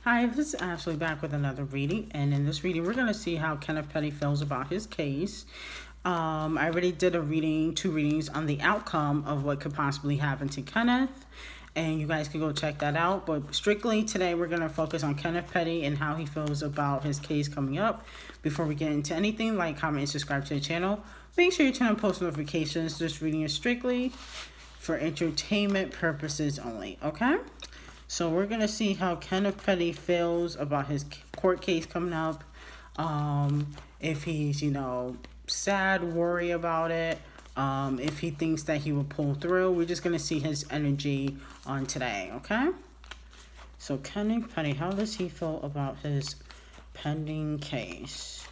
Hi, this is Ashley back with another reading, and in this reading, we're going to see how Kenneth Petty feels about his case. I already did a reading, two readings on the outcome of what could possibly happen to Kenneth, and you guys can go check that out. But strictly today, we're going to focus on Kenneth Petty and how he feels about his case coming up. Before we get into anything, like, comment, and subscribe to the channel. Make sure you turn on post notifications. This reading is strictly for entertainment purposes only, okay? So we're going to see how Kenneth Petty feels about his court case coming up. If he's, sad, worry about it. If he thinks that he will pull through. We're just going to see his energy on today, okay? So Kenneth Petty, how does he feel about his pending case?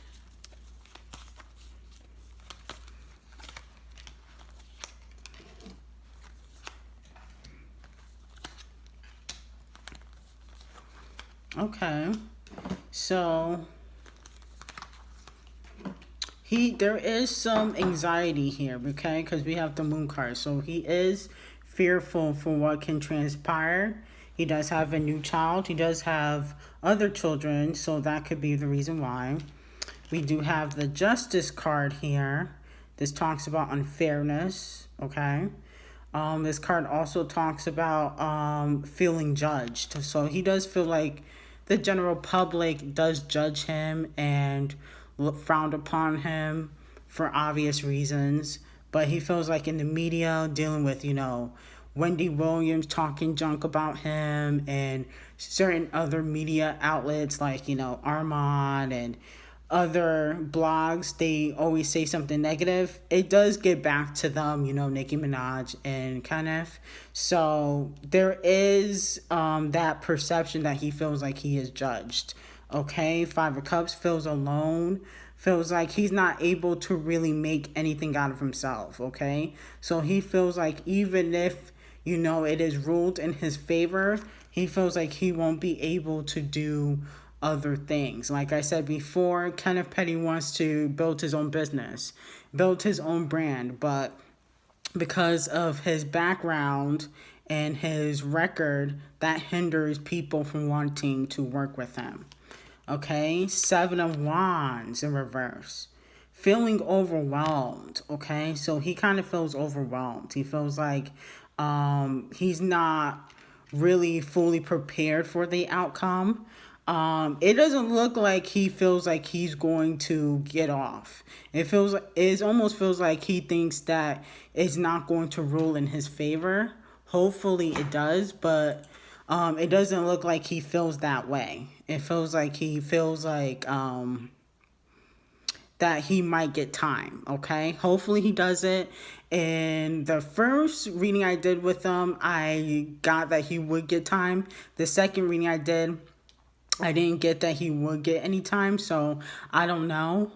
Okay, so there is some anxiety here, okay, because we have the moon card. So he is fearful for what can transpire. He does have a new child. He does have other children, so that could be the reason why. We do have the justice card here. This talks about unfairness, okay. This card also talks about feeling judged. So he does feel like the general public does judge him and frowned upon him for obvious reasons. But he feels like in the media, dealing with, Wendy Williams talking junk about him and certain other media outlets like, Armand and other blogs, they always say something negative. It does get back to them, Nicki Minaj and Kenneth. So there is that perception that he feels like he is judged. Okay, Five of Cups, feels alone, feels like he's not able to really make anything out of himself. Okay, so he feels like even if, it is ruled in his favor, he feels like he won't be able to do other things. Like I said before, Kenneth Petty wants to build his own business, build his own brand, but because of his background and his record, that hinders people from wanting to work with him. Okay, Seven of Wands in reverse. Feeling overwhelmed, okay? So he kind of feels overwhelmed. He feels like he's not really fully prepared for the outcome. It doesn't look like he feels like he's going to get off. It almost feels like he thinks that it's not going to rule in his favor. Hopefully it does, but it doesn't look like he feels that way. It feels like he feels like that he might get time, okay? Hopefully he does it. In the first reading I did with him, I got that he would get time. The second reading I did, I didn't get that he would get any time, so I don't know.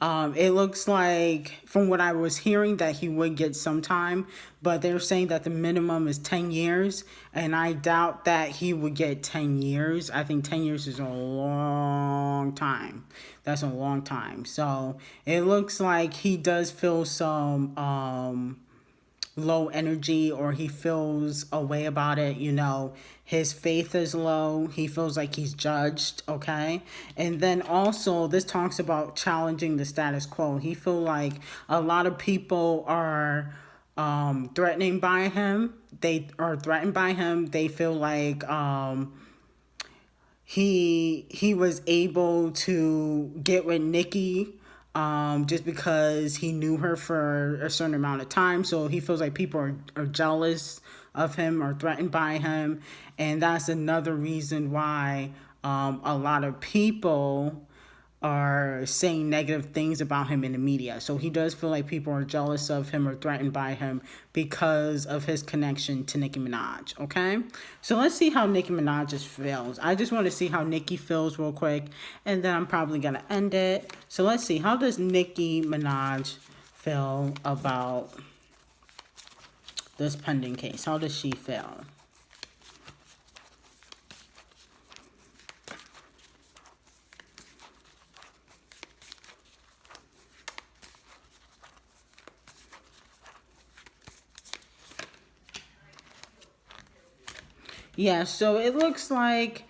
It looks like, from what I was hearing, that he would get some time, but they're saying that the minimum is 10 years, and I doubt that he would get 10 years. I think 10 years is a long time. That's a long time. So it looks like he does feel some low energy, or he feels a way about it. His faith is low. He feels like he's judged, okay? And then also this talks about challenging the status quo. He feel like a lot of people are threatening by him. They are threatened by him. They feel like he was able to get with Nicki just because he knew her for a certain amount of time. So he feels like people are jealous of him or threatened by him. And that's another reason why a lot of people are saying negative things about him in the media. So he does feel like people are jealous of him or threatened by him because of his connection to Nicki Minaj, okay? So let's see how Nicki Minaj just feels. I just want to see how Nicki feels real quick, and then I'm probably going to end it. So let's see, how does Nicki Minaj feel about this pending case? How does she feel? Yeah, so it looks like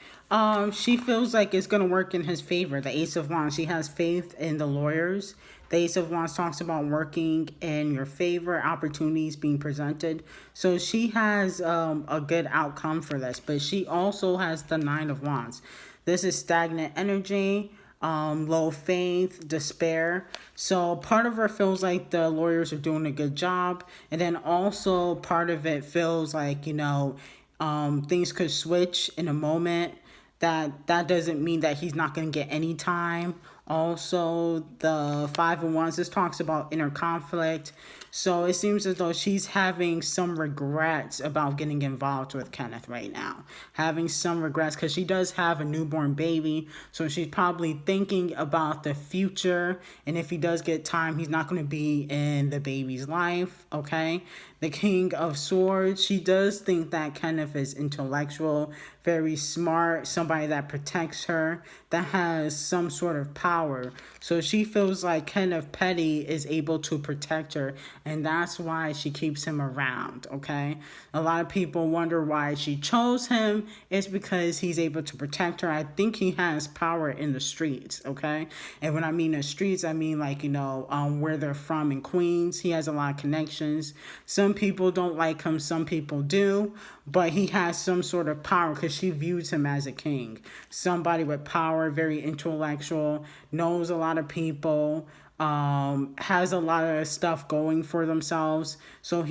she feels like it's gonna work in his favor. The Ace of Wands. She has faith in the lawyers. The Ace of Wands talks about working in your favor, opportunities being presented. So she has a good outcome for this, but she also has the Nine of Wands. This is stagnant energy, low faith, despair. So part of her feels like the lawyers are doing a good job, and then also part of it feels like, things could switch in a moment. That doesn't mean that he's not going to get any time. Also, the Five of Wands, this talks about inner conflict. So it seems as though she's having some regrets about getting involved with Kenneth right now. Having some regrets because she does have a newborn baby. So she's probably thinking about the future. And if he does get time, he's not going to be in the baby's life. Okay. The King of Swords, she does think that Kenneth is intellectual, very smart, somebody that protects her, that has some sort of power. So she feels like Kenneth Petty is able to protect her, and that's why she keeps him around, okay? A lot of people wonder why she chose him. It's because he's able to protect her. I think he has power in the streets, okay? And when I mean the streets, I mean like, where they're from in Queens. He has a lot of connections. Some people don't like him, some people do, but he has some sort of power because she views him as a king. Somebody with power, very intellectual, knows a lot of people, has a lot of stuff going for themselves. So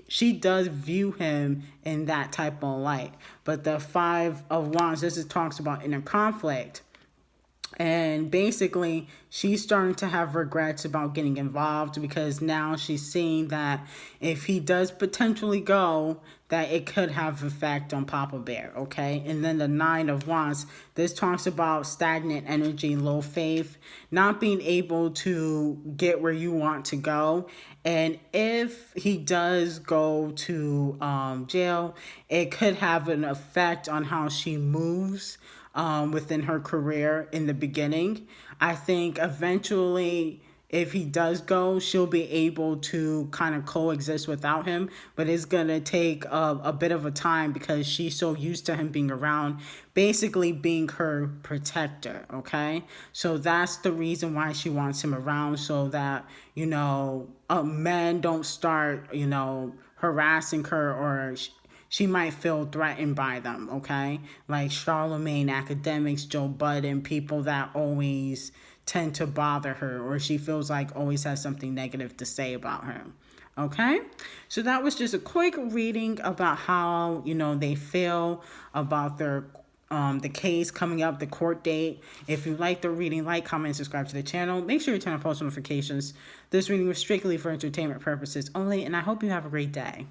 she does view him in that type of light. But the Five of Wands, this is talks about inner conflict. And basically, she's starting to have regrets about getting involved because now she's seeing that if he does potentially go, that it could have effect on Papa Bear, okay? And then the Nine of Wands, this talks about stagnant energy, low faith, not being able to get where you want to go. And if he does go to jail, it could have an effect on how she moves within her career in the beginning. I think eventually, if he does go, she'll be able to kind of coexist without him, but it's going to take a bit of a time because she's so used to him being around, basically being her protector, okay? So that's the reason why she wants him around, so that, men don't start, harassing her, or she might feel threatened by them, okay? Like Charlemagne, academics, Joe Budden, people that always tend to bother her, or she feels like always has something negative to say about her. Okay? So that was just a quick reading about how, they feel about their the case coming up, the court date. If you like the reading, like, comment, and subscribe to the channel. Make sure you turn on post notifications. This reading was strictly for entertainment purposes only, and I hope you have a great day.